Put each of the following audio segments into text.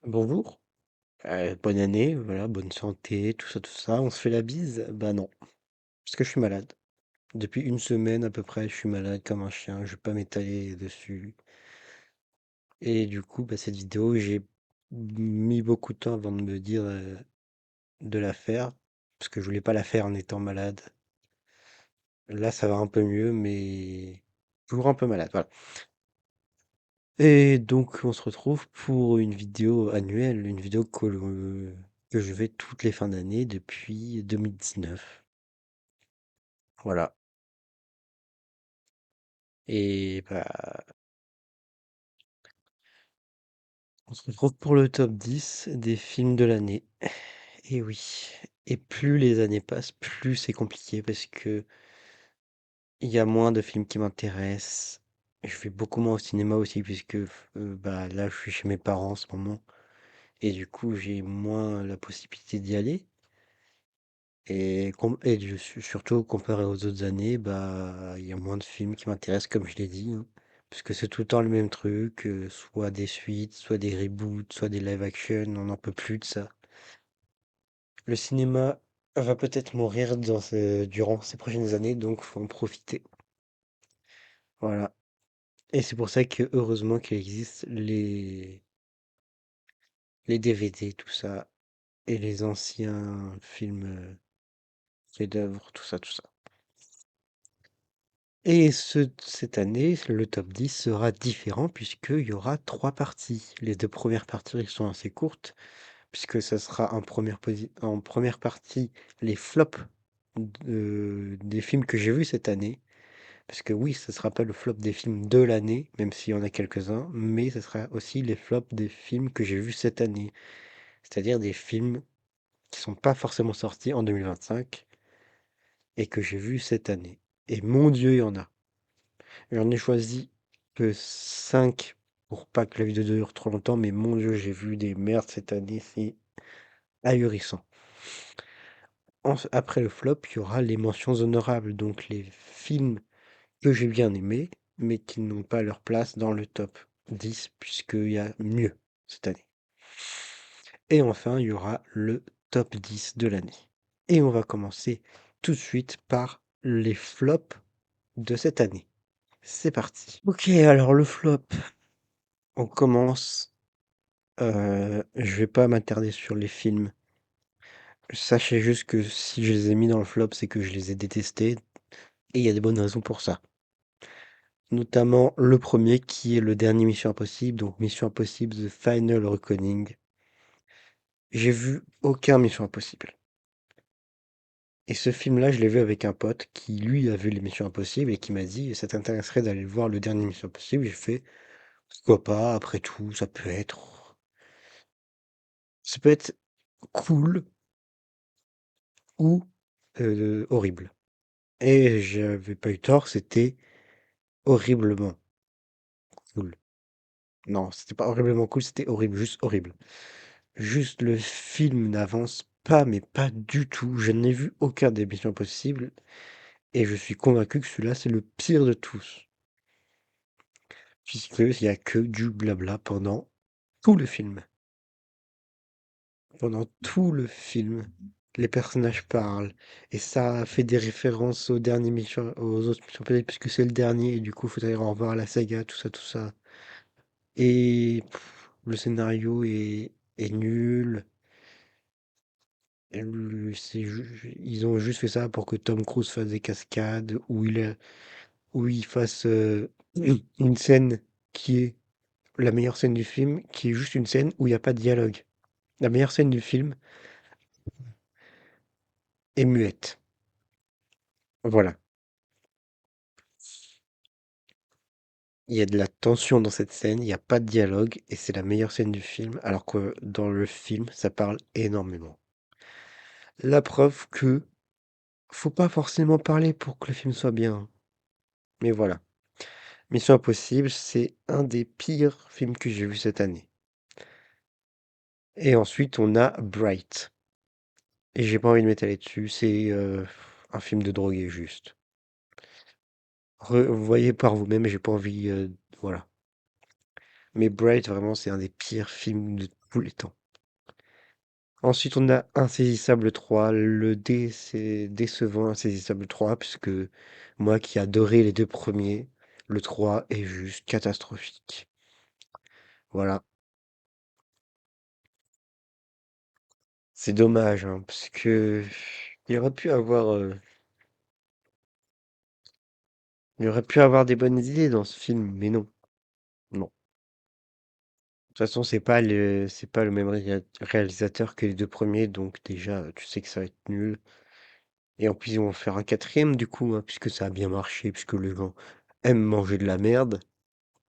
Bonjour, bonne année, voilà, bonne santé, tout ça. On se fait la bise? Bah non, parce que je suis malade. Depuis une semaine à peu près, je suis malade comme un chien, je vais pas m'étaler dessus. Et du coup, bah, cette vidéo, j'ai mis beaucoup de temps avant de me dire de la faire, parce que je voulais pas la faire en étant malade. Là, ça va un peu mieux, mais toujours un peu malade, voilà. Et donc, on se retrouve pour une vidéo annuelle, une vidéo que je fais toutes les fins d'année depuis 2019. Voilà. Et bah, on se retrouve pour le top 10 des films de l'année. Et oui. Et plus les années passent, plus c'est compliqué parce que il y a moins de films qui m'intéressent. Je vais beaucoup moins au cinéma aussi puisque bah là je suis chez mes parents en ce moment et du coup j'ai moins la possibilité d'y aller. Surtout comparé aux autres années, bah il y a moins de films qui m'intéressent comme je l'ai dit, hein. Parce que c'est tout le temps le même truc, soit des suites, soit des reboots, soit des live action, on n'en peut plus de ça. Le cinéma va peut-être mourir durant ces prochaines années, donc faut en profiter. Voilà. Et c'est pour ça que heureusement qu'il existe les DVD, tout ça, et les anciens films chefs-d'œuvre, tout ça, tout ça. Et cette année, le top 10 sera différent puisqu'il y aura trois parties. Les deux premières parties sont assez courtes, puisque ça sera en première partie les flops des films que j'ai vus cette année. Parce que oui, ce sera pas le flop des films de l'année, même s'il y en a quelques-uns, mais ce sera aussi les flops des films que j'ai vus cette année. C'est-à-dire des films qui sont pas forcément sortis en 2025 et que j'ai vus cette année. Et mon Dieu, il y en a. J'en ai choisi que 5 pour pas que la vidéo dure trop longtemps, mais mon Dieu, j'ai vu des merdes cette année, c'est ahurissant. Après le flop, il y aura les mentions honorables, donc les films que j'ai bien aimés, mais qui n'ont pas leur place dans le top 10, puisqu'il y a mieux cette année. Et enfin, il y aura le top 10 de l'année. Et on va commencer tout de suite par les flops de cette année. C'est parti. Ok, alors le flop, on commence. Je vais pas m'attarder sur les films. Sachez juste que si je les ai mis dans le flop, c'est que je les ai détestés, et il y a des bonnes raisons pour ça. Notamment le premier qui est le dernier Mission Impossible, donc Mission Impossible The Final Reckoning. J'ai vu aucun Mission Impossible. Et ce film-là, je l'ai vu avec un pote qui, lui, a vu les Missions Impossibles et qui m'a dit, ça t'intéresserait d'aller voir le dernier Mission Impossible? J'ai fait, pourquoi pas, après tout, ça peut être cool ou horrible. Et j'avais pas eu tort, c'était horriblement cool. Non, c'était pas horriblement cool, c'était horrible, juste horrible. Juste le film n'avance pas, mais pas du tout. Je n'ai vu aucun des Missions Impossibles et je suis convaincu que celui-là, c'est le pire de tous. Puisqu'il y a que du blabla pendant tout le film. Pendant tout le film, les personnages parlent et ça fait des références aux autres missions impossibles puisque c'est le dernier et du coup, il faudrait en revoir la saga, tout ça, tout ça. Et le scénario est nul. Ils ont juste fait ça pour que Tom Cruise fasse des cascades, où il fasse une scène qui est la meilleure scène du film, qui est juste une scène où il n'y a pas de dialogue. La meilleure scène du film est muette. Voilà. Il y a de la tension dans cette scène, il n'y a pas de dialogue, et c'est la meilleure scène du film, alors que dans le film, ça parle énormément. La preuve que faut pas forcément parler pour que le film soit bien. Mais voilà. Mission Impossible, c'est un des pires films que j'ai vu cette année. Et ensuite, on a Bright. Et j'ai pas envie de m'étaler dessus, c'est un film de drogué juste. Vous voyez par vous-même, j'ai pas envie, voilà. Mais Bright, vraiment, c'est un des pires films tous les temps. Ensuite, on a Insaisissable 3. Le D, c'est décevant, Insaisissable 3, puisque moi qui adorais les deux premiers, le 3 est juste catastrophique. Voilà. C'est dommage, hein, parce que il aurait pu avoir des bonnes idées dans ce film, mais non, non. De toute façon, c'est pas le même réalisateur que les deux premiers, donc déjà, tu sais que ça va être nul. Et en plus, ils vont faire un quatrième, du coup, hein, puisque ça a bien marché, puisque les gens aiment manger de la merde.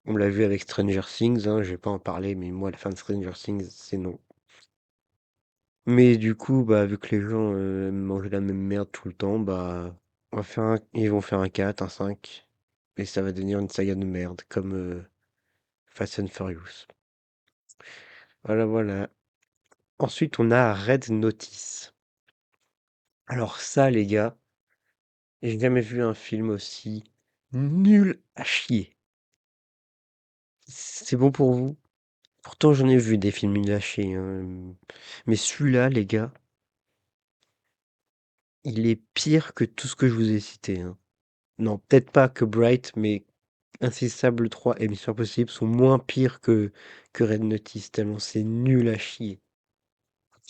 On l'a vu avec Stranger Things, hein, je vais pas en parler, mais moi, la fin de Stranger Things, c'est non. Mais du coup, bah, vu que les gens aiment manger la même merde tout le temps, bah, ils vont faire un 4, un 5, et ça va devenir une saga de merde, comme Fast and Furious. Voilà, voilà. Ensuite, on a Red Notice. Alors ça, les gars, j'ai jamais vu un film aussi nul à chier. C'est bon pour vous? Pourtant, j'en ai vu des films nuls à chier, hein. Mais celui-là, les gars, il est pire que tout ce que je vous ai cité, hein. Non, peut-être pas que Bright, mais Insaisissable 3 et Mission Impossible sont moins pires que Red Notice, tellement c'est nul à chier.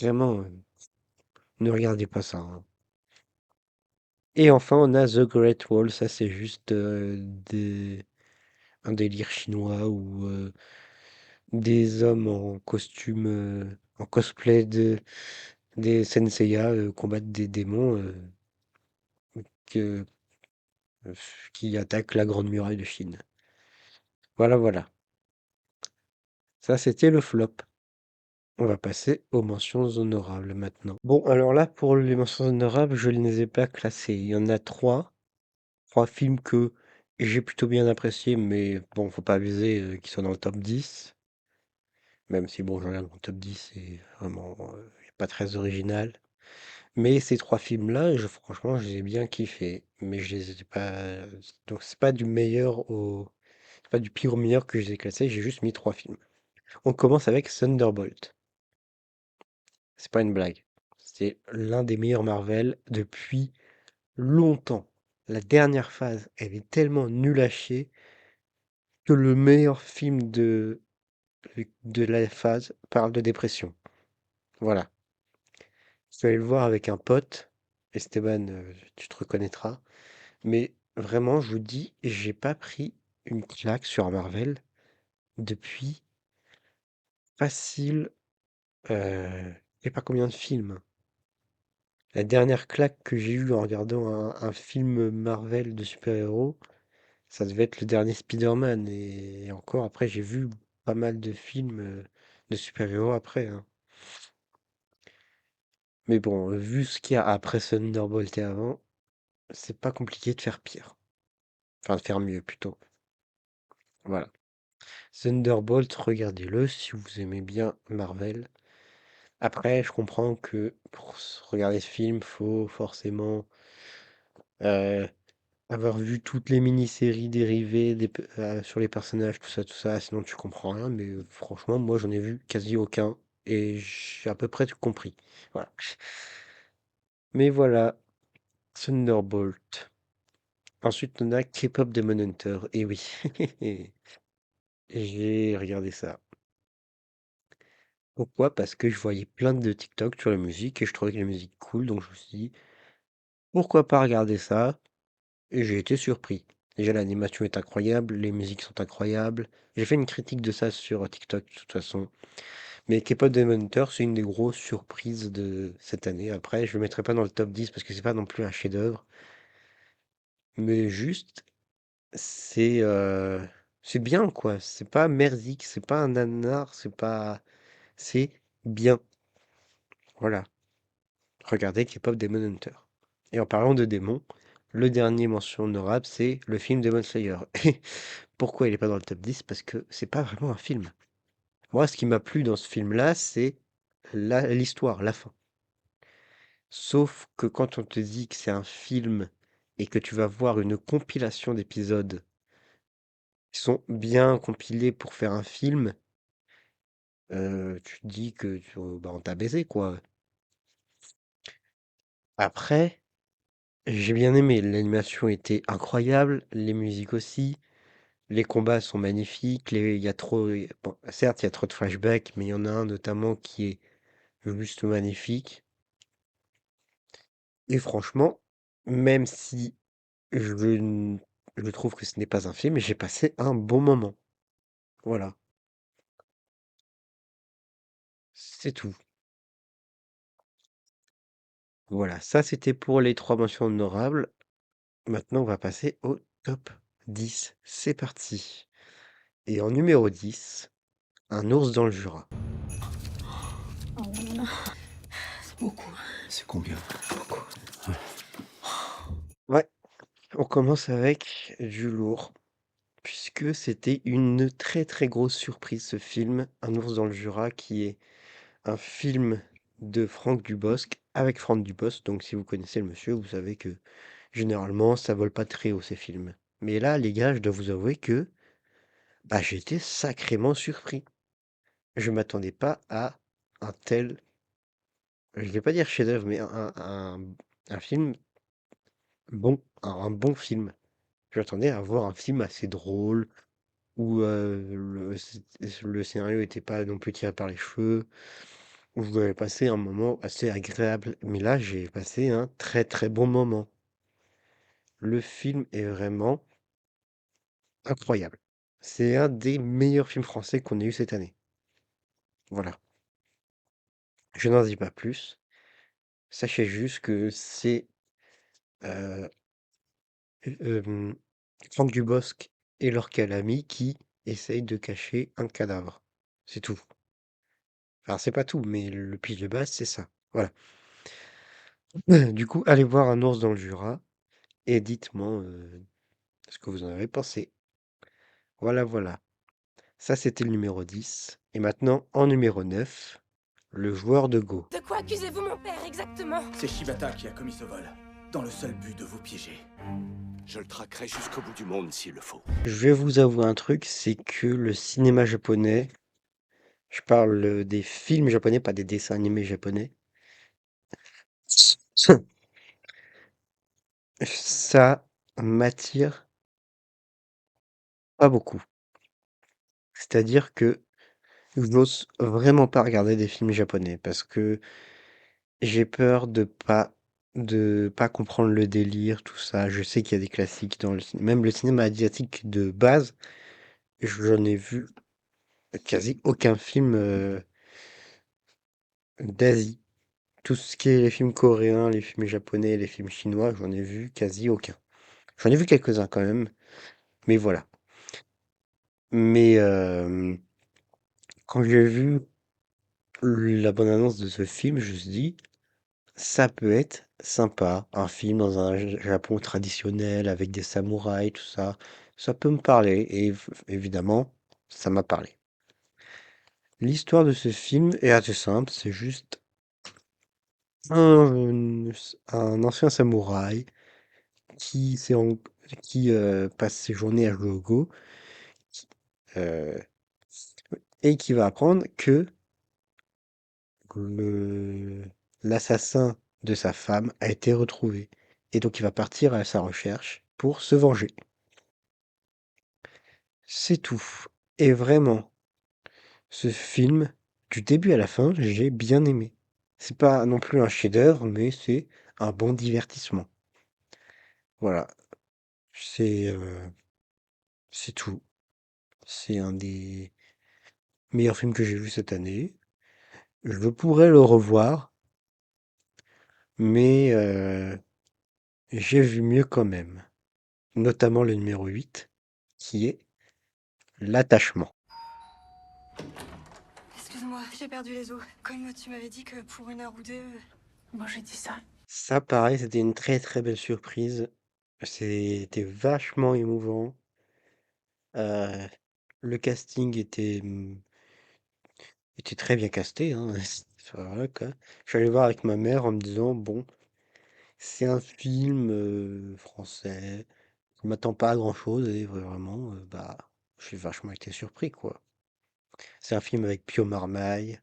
Vraiment, ne regardez pas ça, hein. Et enfin, on a The Great Wall, ça c'est juste un délire chinois où des hommes en costume, en cosplay des Senseiya combattent des démons que- qui attaquent la Grande Muraille de Chine. Voilà, voilà. Ça, c'était le flop. On va passer aux mentions honorables maintenant. Bon, alors là, pour les mentions honorables, je ne les ai pas classées. Il y en a trois films que j'ai plutôt bien appréciés, mais bon, faut pas abuser qu'ils soient dans le top 10. Même si, bon, je regarde mon top 10, c'est vraiment pas très original. Mais ces trois films-là, franchement, je les ai bien kiffés. Mais je les ai pas. Donc, c'est pas du meilleur au. C'est pas du pire au meilleur que je les ai classés, j'ai juste mis trois films. On commence avec Thunderbolt. C'est pas une blague. C'est l'un des meilleurs Marvel depuis longtemps. La dernière phase, elle est tellement nulle à chier que le meilleur film de la phase parle de dépression. Voilà. Je suis allé le voir avec un pote. Esteban, tu te reconnaîtras. Mais vraiment, je vous dis, j'ai pas pris une claque sur Marvel depuis facile, je sais pas combien de films. La dernière claque que j'ai eue en regardant un film Marvel de super-héros, ça devait être le dernier Spider-Man. Et encore après, j'ai vu pas mal de films de super-héros après, hein. Mais bon, vu ce qu'il y a après Thunderbolt et avant, c'est pas compliqué de faire pire. Enfin, de faire mieux plutôt. Voilà. Thunderbolt, regardez-le si vous aimez bien Marvel. Après, je comprends que pour regarder ce film, faut forcément euh, avoir vu toutes les mini-séries dérivées sur les personnages, tout ça, sinon tu comprends rien. Mais franchement, moi, j'en ai vu quasi aucun et j'ai à peu près tout compris. Voilà. Mais voilà, Thunderbolt. Ensuite, on a K-pop Demon Hunter. Et oui, j'ai regardé ça. Pourquoi? Parce que je voyais plein de TikTok sur la musique et je trouvais que la musique cool, donc je me suis dit, pourquoi pas regarder ça? Et j'ai été surpris. Déjà, l'animation est incroyable, les musiques sont incroyables. J'ai fait une critique de ça sur TikTok de toute façon. Mais K-pop Demon Hunter, c'est une des grosses surprises de cette année. Après, je le mettrai pas dans le top 10 parce que c'est pas non plus un chef-d'œuvre. Mais juste, c'est c'est bien quoi. C'est pas merdique, c'est pas un nanar, c'est bien. Voilà. Regardez K-pop Demon Hunter. Et en parlant de démons, le dernier mention honorable, c'est le film Demon Slayer. Et pourquoi il est pas dans le top 10? Parce que c'est pas vraiment un film. Moi, ce qui m'a plu dans ce film-là, c'est l'histoire, la fin. Sauf que quand on te dit que c'est un film et que tu vas voir une compilation d'épisodes qui sont bien compilés pour faire un film, tu te dis que bah, on t'a baisé, quoi. Après, j'ai bien aimé. L'animation était incroyable, les musiques aussi. Les combats sont magnifiques. Il y a trop, bon, certes, il y a trop de flashbacks, mais il y en a un notamment qui est juste magnifique. Et franchement, même si je, n- je trouve que ce n'est pas un film, j'ai passé un bon moment. Voilà, c'est tout. Voilà, ça c'était pour les trois mentions honorables. Maintenant, on va passer au top 10. C'est parti. Et en numéro 10, un ours dans le Jura. C'est beaucoup. C'est combien? Beaucoup. Ouais, on commence avec du lourd, puisque c'était une très très grosse surprise ce film, Un ours dans le Jura, qui est un film de Franck Dubosc avec Franck Dubosc. Donc si vous connaissez le monsieur, vous savez que généralement ça vole pas très haut ces films. Mais là, les gars, je dois vous avouer que bah, j'ai été sacrément surpris. Je m'attendais pas à un tel, je vais pas dire chef-d'œuvre, mais un film bon, un bon film. J'attendais à voir un film assez drôle, où le scénario était pas non plus tiré par les cheveux, où vous avez passé un moment assez agréable. Mais là, j'ai passé un très très bon moment. Le film est vraiment incroyable. C'est un des meilleurs films français qu'on ait eu cette année. Voilà. Je n'en dis pas plus. Sachez juste que c'est euh, euh, Franck Dubosc et leur calami qui essayent de cacher un cadavre. C'est tout. Alors, c'est pas tout, mais le pitch de base, c'est ça. Voilà. Du coup, allez voir Un ours dans le Jura et dites-moi ce que vous en avez pensé. Voilà, voilà. Ça, c'était le numéro 10. Et maintenant, en numéro 9, le joueur de Go. De quoi accusez-vous mon père exactement? C'est Shibata qui a commis ce vol, dans le seul but de vous piéger. Je le traquerai jusqu'au bout du monde s'il le faut. Je vais vous avouer un truc, c'est que le cinéma japonais, je parle des films japonais, pas des dessins animés japonais, ça m'attire pas beaucoup. C'est-à-dire que j'ose vraiment pas regarder des films japonais parce que j'ai peur de pas comprendre le délire, tout ça. Je sais qu'il y a des classiques dans le cinéma, même le cinéma asiatique de base, j'en ai vu quasi aucun film d'Asie. Tout ce qui est les films coréens, les films japonais, les films chinois, j'en ai vu quasi aucun. J'en ai vu quelques-uns quand même, mais voilà. Mais quand j'ai vu la bande-annonce de ce film, je me suis dit, ça peut être sympa, un film dans un Japon traditionnel avec des samouraïs, tout ça. Ça peut me parler, et évidemment, ça m'a parlé. L'histoire de ce film est assez simple, c'est juste un, un ancien samouraï qui, qui passe ses journées à jouer au Go, euh, et qui va apprendre que le l'assassin de sa femme a été retrouvé. Et donc il va partir à sa recherche pour se venger. C'est tout. Et vraiment, ce film, du début à la fin, j'ai bien aimé. C'est pas non plus un chef-d'œuvre, mais c'est un bon divertissement. Voilà, c'est c'est tout. C'est un des meilleurs films que j'ai vu cette année. Je pourrais le revoir, mais j'ai vu mieux quand même. Notamment le numéro 8, qui est L'attachement. Excuse-moi, j'ai perdu les os. Comme tu m'avais dit que pour une heure ou deux. Moi j'ai dit ça. Ça, pareil, c'était une très très belle surprise. C'était vachement émouvant. Euh, le casting était très bien casté, hein. Voilà, quoi. Je suis allé voir avec ma mère en me disant, bon, c'est un film français. Je m'attends pas à grand-chose et vraiment, bah, j'ai vachement été surpris, quoi. C'est un film avec Pio Marmaille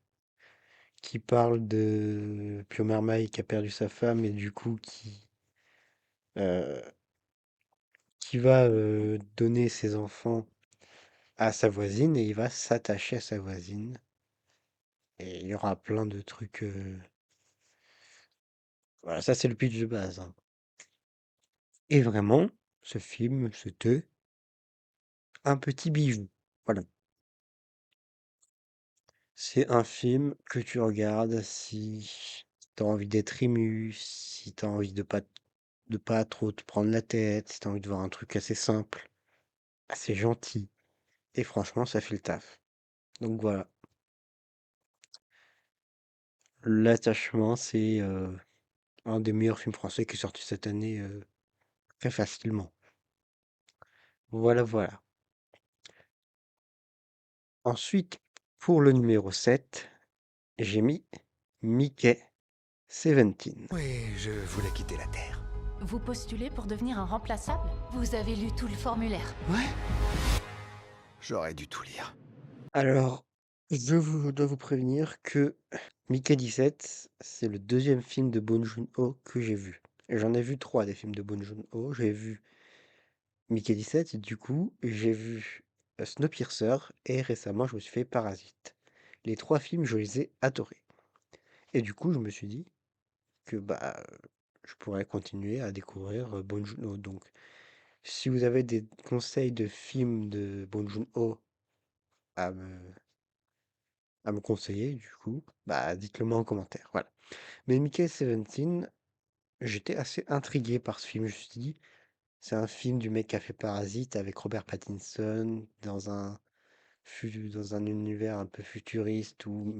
qui parle de Pio Marmaille qui a perdu sa femme et du coup euh, qui va donner ses enfants à sa voisine et il va s'attacher à sa voisine. Et il y aura plein de trucs. Voilà, ça c'est le pitch de base, hein. Et vraiment, ce film, c'était un petit bijou. Voilà. C'est un film que tu regardes si t'as envie d'être ému, si t'as envie de pas trop te prendre la tête, si t'as envie de voir un truc assez simple, assez gentil. Et franchement, ça fait le taf. Donc voilà. L'attachement, c'est un des meilleurs films français qui est sorti cette année très facilement. Voilà, voilà. Ensuite, pour le numéro 7, j'ai mis Mickey 17. Oui, je voulais quitter la Terre. Vous postulez pour devenir un remplaçable? Vous avez lu tout le formulaire. Ouais. J'aurais dû tout lire. Alors, dois vous prévenir que Mickey 17, c'est le deuxième film de Bong Joon-ho que j'ai vu. Et j'en ai vu trois des films de Bong Joon-ho. J'ai vu Mickey 17, et du coup, j'ai vu Snowpiercer, et récemment, je me suis fait Parasite. Les trois films, je les ai adorés. Et du coup, je me suis dit que je pourrais continuer à découvrir Bong Joon-ho. Donc, si vous avez des conseils de films de Bong Joon-ho à me conseiller, du coup, dites-le moi en commentaire. Voilà. Mais Mickey 17, j'étais assez intrigué par ce film. Je me suis dit, c'est un film du mec qui a fait Parasite avec Robert Pattinson dans un univers un peu futuriste où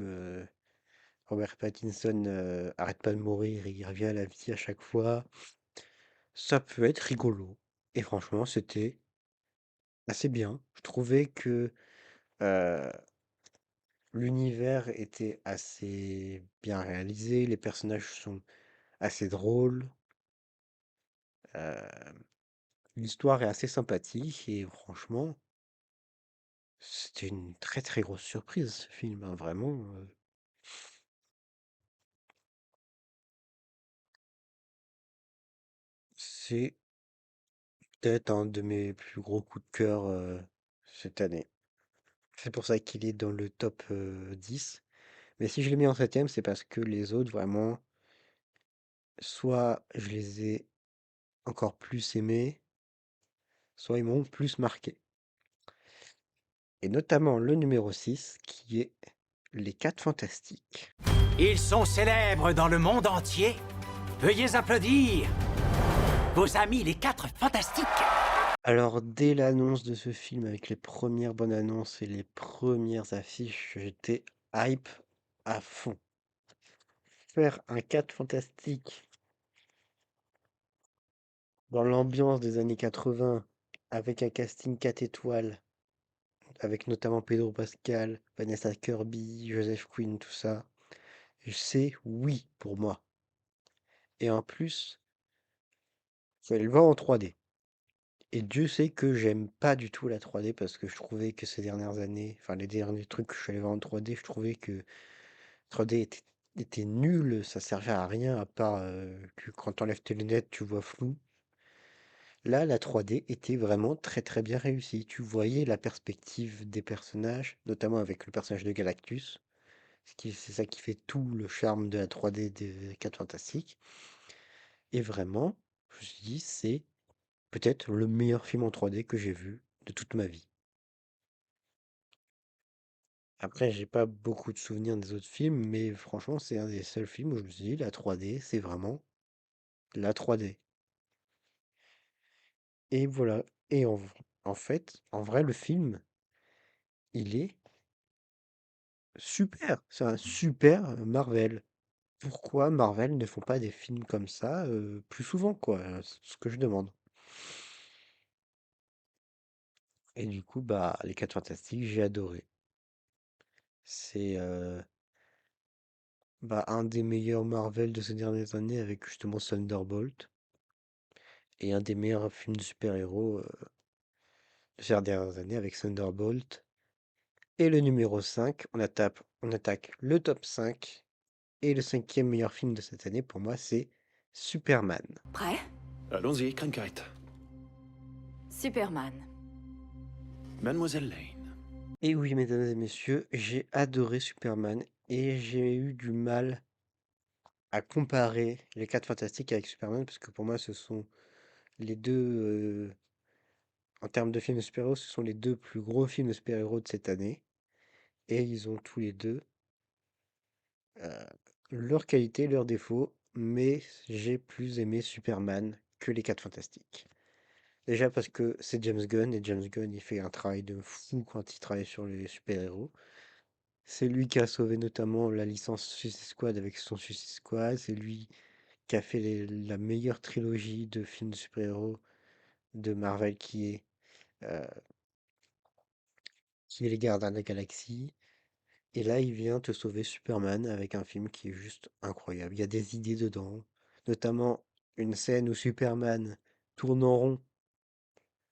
Robert Pattinson arrête pas de mourir, il revient à la vie à chaque fois. Ça peut être rigolo. Et franchement, c'était assez bien. Je trouvais que euh, l'univers était assez bien réalisé, les personnages sont assez drôles, l'histoire est assez sympathique et franchement, c'était une très très grosse surprise ce film, hein, vraiment. C'est peut-être un de mes plus gros coups de cœur cette année. C'est pour ça qu'il est dans le top 10. Mais si je l'ai mis en septième, c'est parce que les autres, vraiment, soit je les ai encore plus aimés, soit ils m'ont plus marqué. Et notamment le numéro 6, qui est Les 4 Fantastiques. Ils sont célèbres dans le monde entier. Veuillez applaudir vos amis les 4 fantastiques. Alors, dès l'annonce de ce film, avec les premières bonnes annonces et les premières affiches, j'étais hype à fond. Faire un 4 Fantastiques dans l'ambiance des années 80, avec un casting 4 étoiles, avec notamment Pedro Pascal, Vanessa Kirby, Joseph Quinn, tout ça, c'est oui pour moi. Et en plus, fallait le voir en 3D. Et Dieu sait que j'aime pas du tout la 3D parce que je trouvais que ces dernières années, enfin les derniers trucs que je suis allé voir en 3D, je trouvais que 3D était nul, ça servait à rien à part que quand t'enlèves tes lunettes, tu vois flou. Là, la 3D était vraiment très très bien réussie. Tu voyais la perspective des personnages, notamment avec le personnage de Galactus. C'est ça qui fait tout le charme de la 3D des 4 Fantastiques. Et vraiment, je me suis dit, c'est peut-être le meilleur film en 3D que j'ai vu de toute ma vie. Après, j'ai pas beaucoup de souvenirs des autres films, mais franchement, c'est un des seuls films où je me suis dit, la 3D, c'est vraiment la 3D. Et voilà. Et en fait, en vrai, le film, il est super. C'est un super Marvel. Pourquoi Marvel ne font pas des films comme ça plus souvent, quoi? C'est ce que je demande. Et du coup, Les 4 Fantastiques, j'ai adoré. C'est un des meilleurs Marvel de ces dernières années avec justement Thunderbolt. Et un des meilleurs films de super-héros de ces dernières années avec Thunderbolt Et le numéro 5, on attaque le top 5. Et le 5e meilleur film de cette année, pour moi, c'est Superman. Prêt? Allons-y, Crankite. Superman. Mademoiselle Lane. Et oui, mesdames et messieurs, j'ai adoré Superman et j'ai eu du mal à comparer les 4 Fantastiques avec Superman parce que pour moi, ce sont les deux, en termes de films de super-héros, ce sont les deux plus gros films de super-héros de cette année. Et ils ont tous les deux euh, leurs qualités, leurs défauts, mais j'ai plus aimé Superman que les 4 Fantastiques. Déjà parce que c'est James Gunn, et James Gunn, il fait un travail de fou quand il travaille sur les super-héros. C'est lui qui a sauvé notamment la licence Suicide Squad avec son Suicide Squad. C'est lui qui a fait la meilleure trilogie de films de super-héros de Marvel euh, qui est Les Gardiens de la Galaxie. Et là, il vient te sauver Superman avec un film qui est juste incroyable. Il y a des idées dedans, notamment une scène où Superman tourne en rond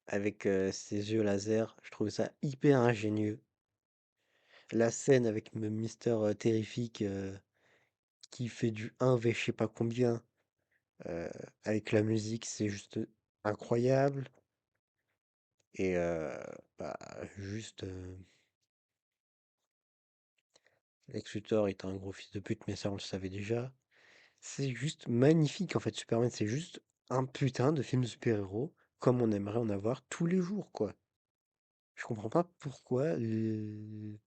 avec ses yeux laser. Je trouve ça hyper ingénieux. La scène avec Mister Terrifique qui fait du 1v je sais pas combien euh, avec la musique, c'est juste incroyable. Et bah, juste, Lex Luthor est un gros fils de pute, mais ça on le savait déjà. C'est juste magnifique en fait, Superman, c'est juste un putain de film de super-héros comme on aimerait en avoir tous les jours, quoi. Je comprends pas pourquoi les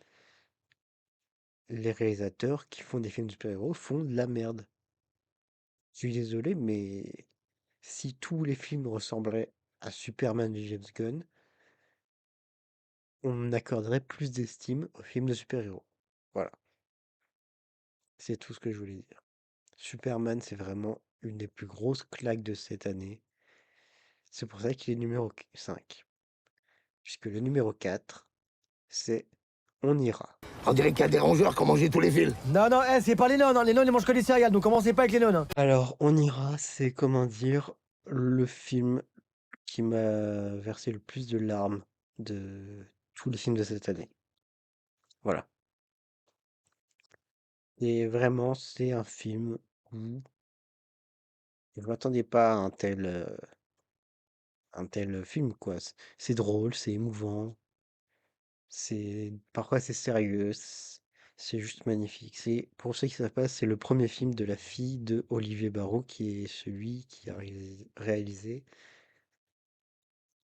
réalisateurs qui font des films de super-héros font de la merde. Je suis désolé, mais si tous les films ressemblaient à Superman de James Gunn, on accorderait plus d'estime aux films de super-héros. Voilà, c'est tout ce que je voulais dire. Superman, c'est vraiment une des plus grosses claques de cette année. C'est pour ça qu'il est numéro 5. Puisque le numéro 4, c'est On ira. On dirait qu'il y a des rongeurs qui ont mangé tous les fils. Non, non, c'est pas les nonnes, hein. Les nonnes ils mangent que des céréales, donc commencez pas avec les nonnes, hein. Alors, On ira, c'est comment dire, le film qui m'a versé le plus de larmes de tous les films de cette année. Voilà. Et vraiment, c'est un film où je m'attendais pas à un tel film, quoi. C'est drôle, c'est émouvant, parfois c'est sérieux, c'est juste magnifique. Pour ceux qui savent pas, c'est le premier film de la fille de Olivier Barrault, qui est celui qui a réalisé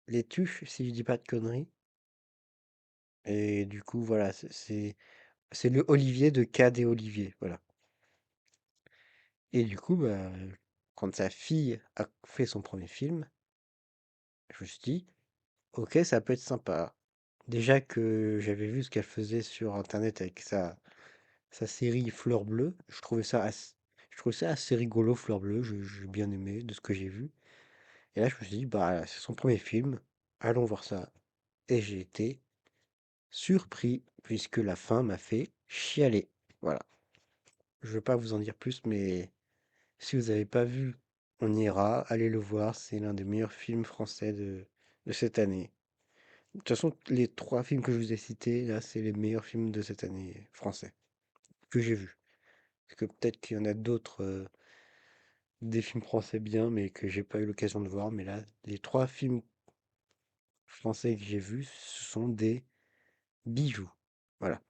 Les Tuches, si je dis pas de conneries. Et du coup, voilà, c'est le Olivier de Cad et Olivier, voilà. Et du coup, bah, quand sa fille a fait son premier film, je me suis dit, ok, ça peut être sympa. Déjà que j'avais vu ce qu'elle faisait sur Internet avec sa série Fleur Bleue, je trouvais ça assez rigolo, Fleur Bleue, j'ai bien aimé de ce que j'ai vu. Et là, je me suis dit, bah, c'est son premier film, allons voir ça. Et j'ai été surpris, puisque la fin m'a fait chialer. Voilà. Je ne veux pas vous en dire plus, mais si vous n'avez pas vu On ira, allez le voir, c'est l'un des meilleurs films français de cette année. De toute façon, les 3 films que je vous ai cités, là, c'est les meilleurs films de cette année français que j'ai vus. Parce que peut-être qu'il y en a d'autres, des films français bien, mais que j'ai pas eu l'occasion de voir. Mais là, les 3 films français que j'ai vus, ce sont des bijoux. Voilà.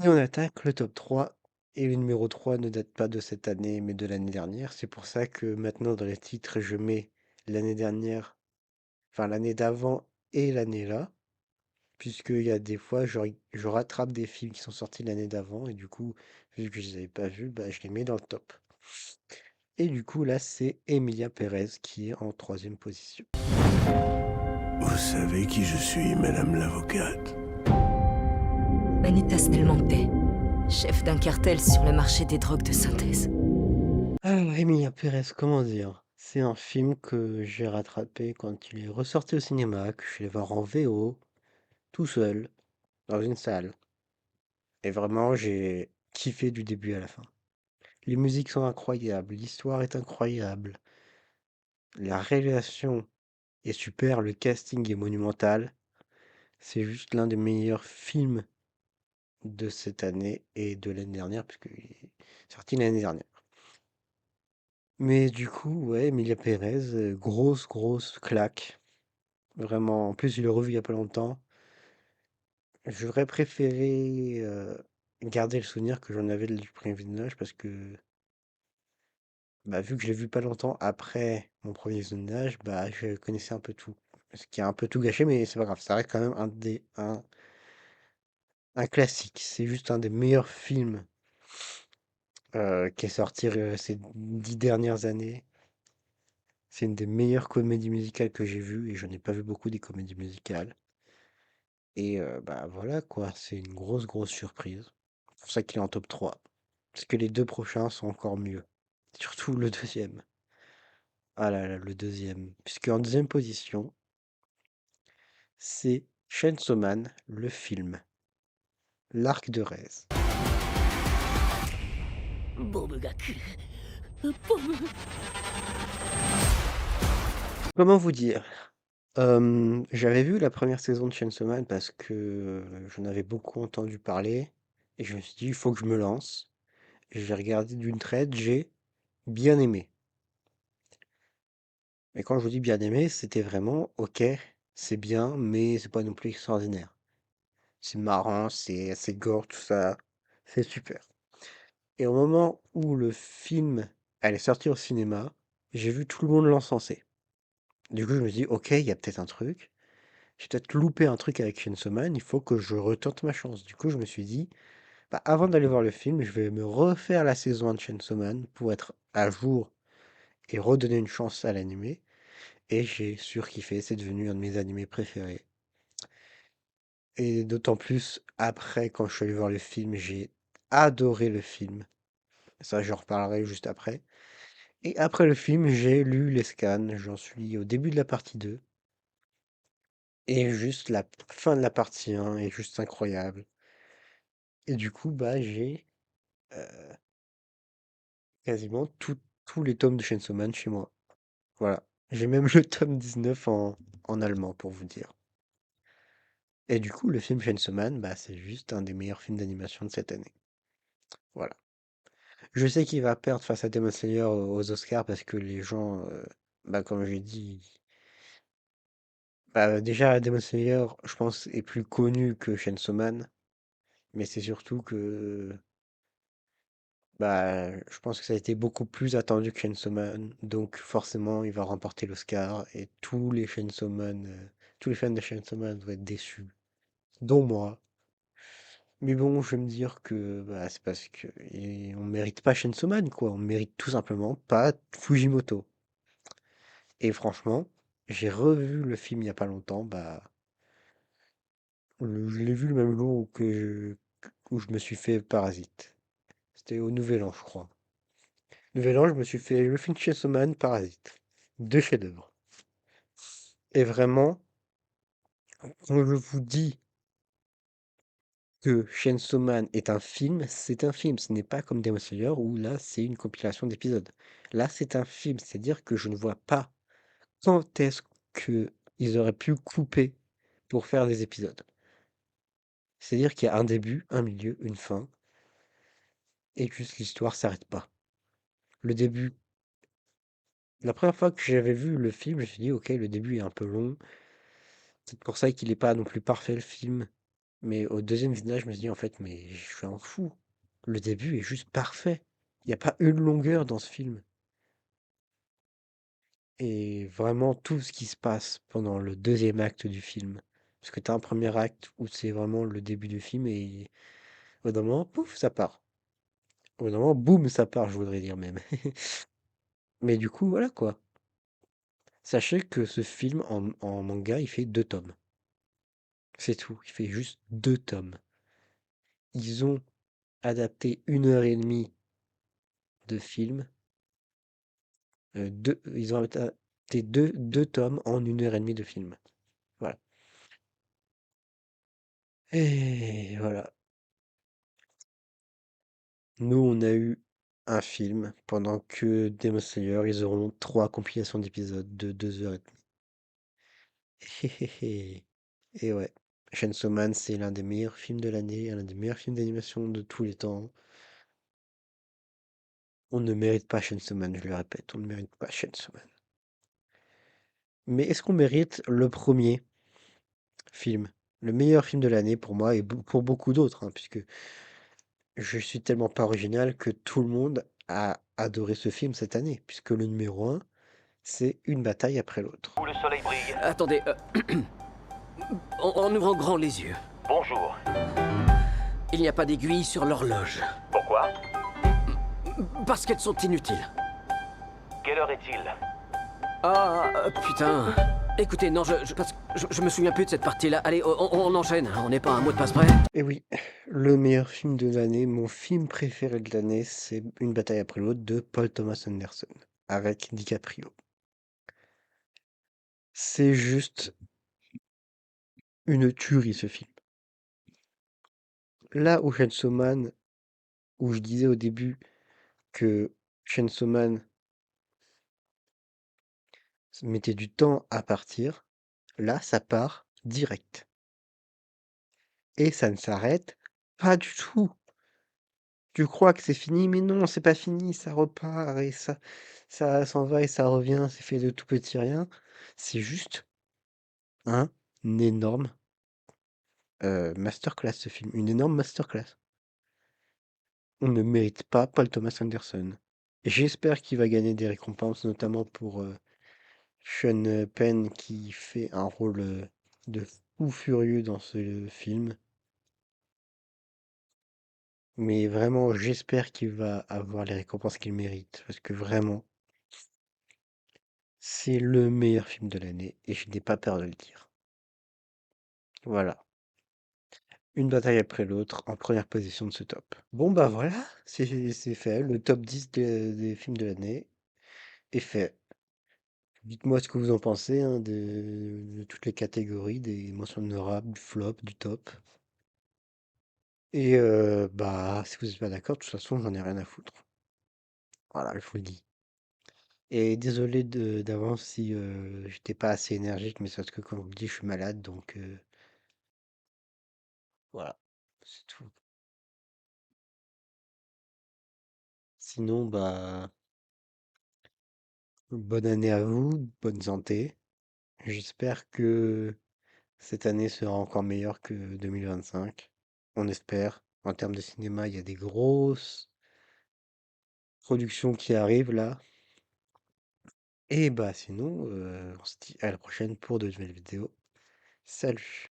Et on attaque le top 3. Et le numéro 3 ne date pas de cette année, mais de l'année dernière. C'est pour ça que maintenant, dans les titres, je mets l'année dernière, enfin l'année d'avant et l'année là. Puisqu'il y a des fois, je rattrape des films qui sont sortis l'année d'avant, et du coup, vu que je les avais pas vus, bah, je les mets dans le top. Et du coup, là, c'est Emilia Pérez qui est en 3e position. Vous savez qui je suis, madame l'avocate? Manitas Del Monte, chef d'un cartel sur le marché des drogues de synthèse. Alors, Emilia Pérez, comment dire? C'est un film que j'ai rattrapé quand il est ressorti au cinéma, que je suis allé voir en VO, tout seul, dans une salle. Et vraiment, j'ai kiffé du début à la fin. Les musiques sont incroyables, l'histoire est incroyable, la réalisation est super, le casting est monumental. C'est juste l'un des meilleurs films de cette année et de l'année dernière, puisque il est sorti l'année dernière. Mais du coup, ouais, Emilia Pérez, grosse claque. Vraiment, en plus, je l'ai revu il y a pas longtemps. J'aurais préféré garder le souvenir que j'en avais du premier visionnage parce que, bah, vu que je l'ai vu pas longtemps après mon premier visionnage, bah, je connaissais un peu tout. Ce qui a un peu tout gâché, mais c'est pas grave, ça reste quand même un classique. C'est juste un des meilleurs films qui est sorti ces 10 dernières années. C'est une des meilleures comédies musicales que j'ai vues et je n'ai pas vu beaucoup des comédies musicales. Et bah voilà quoi, c'est une grosse surprise. C'est pour ça qu'il est en top 3. Parce que les deux prochains sont encore mieux. Surtout le deuxième. Ah là là, le deuxième. Puisque en deuxième position, c'est Chainsaw Man, le film. L'arc de Rez. Comment vous dire? J'avais vu la première saison de Chainsaw Man parce que j'en avais beaucoup entendu parler. Et je me suis dit, il faut que je me lance. J'ai regardé d'une traite, j'ai bien aimé. Mais quand je vous dis bien aimé, c'était vraiment OK, c'est bien, mais c'est pas non plus extraordinaire. C'est marrant, c'est gore, tout ça, c'est super. Et au moment où le film allait sortir au cinéma, j'ai vu tout le monde l'encenser. Du coup, je me dis, OK, il y a peut-être un truc. J'ai peut-être loupé un truc avec Chainsaw Man, il faut que je retente ma chance. Du coup, je me suis dit, bah, avant d'aller voir le film, je vais me refaire la saison 1 de Chainsaw Man pour être à jour et redonner une chance à l'animé. Et j'ai surkiffé, c'est devenu un de mes animés préférés. Et d'autant plus après, quand je suis allé voir le film, j'ai adoré le film. Ça, j'en reparlerai juste après. Et après le film, j'ai lu les scans. J'en suis au début de la partie 2. Et juste la fin de la partie 1 est juste incroyable. Et du coup, bah, j'ai euh, quasiment tous les tomes de Chainsaw Man chez moi. Voilà. J'ai même le tome 19 en allemand, pour vous dire. Et du coup, le film Chainsaw Man, bah, c'est juste un des meilleurs films d'animation de cette année. Voilà. Je sais qu'il va perdre face à Demon Slayer aux Oscars parce que les gens, bah, comme j'ai dit, bah, déjà Demon Slayer, je pense, est plus connu que Chainsaw Man, mais c'est surtout que, bah, je pense que ça a été beaucoup plus attendu que Chainsaw Man, donc forcément, il va remporter l'Oscar et tous les Chainsaw Man, tous les fans de Chainsaw Man vont être déçus, dont moi. Mais bon, je vais me dire que bah, c'est parce que on mérite pas Chainsaw Man, quoi. On mérite tout simplement pas Fujimoto. Et franchement, j'ai revu le film il y a pas longtemps. Bah, je l'ai vu le même jour où je me suis fait Parasite. C'était au Nouvel An, je crois. Nouvel An, je me suis fait le film Chainsaw Man, Parasite. Deux chefs-d'œuvre. Et vraiment, quand je vous dis que Chainsaw Man est un film, c'est un film. Ce n'est pas comme Demon Slayer où là, c'est une compilation d'épisodes. Là, c'est un film. C'est-à-dire que je ne vois pas quand est-ce que ils auraient pu couper pour faire des épisodes. C'est-à-dire qu'il y a un début, un milieu, une fin, et juste l'histoire s'arrête pas. Le début, la première fois que j'avais vu le film, je me suis dit, ok, le début est un peu long. C'est pour ça qu'il n'est pas non plus parfait le film. Mais au deuxième visionnage, je me suis dit, en fait, mais je suis un fou. Le début est juste parfait. Il n'y a pas une longueur dans ce film. Et vraiment tout ce qui se passe pendant le deuxième acte du film. Parce que tu as un premier acte où c'est vraiment le début du film et au bout d'un moment, pouf, ça part. Au bout d'un moment, boum, ça part, je voudrais dire même. Mais du coup, voilà quoi. Sachez que ce film en manga, il fait 2 tomes. C'est tout. Il fait juste 2 tomes. Ils ont adapté 1 heure et demie de film. Ils ont adapté deux tomes en 1 heure et demie de film. Voilà. Et voilà. Nous, on a eu un film, pendant que Demon Slayer, ils auront 3 compilations d'épisodes de 2 heures et demie. Et ouais. Chainsaw Man, c'est l'un des meilleurs films de l'année, l'un des meilleurs films d'animation de tous les temps. On ne mérite pas Chainsaw Man, je le répète, on ne mérite pas Chainsaw Man. Mais est-ce qu'on mérite le premier film? Le meilleur film de l'année pour moi et pour beaucoup d'autres, hein, puisque je suis tellement pas original que tout le monde a adoré ce film cette année, puisque le numéro un, c'est Une bataille après l'autre. Où le soleil brille. Attendez, en ouvrant grand les yeux. Bonjour. Il n'y a pas d'aiguille sur l'horloge. Pourquoi? Parce qu'elles sont inutiles. Quelle heure est-il? Ah, putain. Écoutez, non, parce que je me souviens plus de cette partie-là. Allez, on enchaîne. On n'est pas à un mot de passe près. Et oui, le meilleur film de l'année, mon film préféré de l'année, c'est Une bataille après l'autre de Paul Thomas Anderson, avec DiCaprio. C'est juste une tuerie ce film. Là où Chainsaw Man, où je disais au début que Chainsaw Man mettait du temps à partir, là ça part direct. Et ça ne s'arrête pas du tout. Tu crois que c'est fini, mais non, c'est pas fini, ça repart et ça s'en va et ça revient, c'est fait de tout petit rien. C'est juste un énorme masterclass ce film, une énorme masterclass. On ne mérite pas Paul Thomas Anderson. J'espère qu'il va gagner des récompenses, notamment pour Sean Penn qui fait un rôle de fou furieux dans ce film. Mais vraiment, j'espère qu'il va avoir les récompenses qu'il mérite, parce que vraiment, c'est le meilleur film de l'année, et je n'ai pas peur de le dire. Voilà. Une bataille après l'autre, en première position de ce top. Bon bah voilà, c'est fait. Le top 10 des films de l'année est fait. Dites-moi ce que vous en pensez hein, de toutes les catégories, des mentions honorables, du flop, du top. Et bah si vous n'êtes pas d'accord, de toute façon j'en ai rien à foutre. Voilà, je vous le dis. Et désolé d'avance si j'étais pas assez énergique, mais c'est parce que comme je vous le dis, je suis malade, donc voilà, c'est tout. Sinon, bah bonne année à vous, bonne santé. J'espère que cette année sera encore meilleure que 2025. On espère. En termes de cinéma, il y a des grosses productions qui arrivent là. Et bah sinon, on se dit à la prochaine pour de nouvelles vidéos. Salut!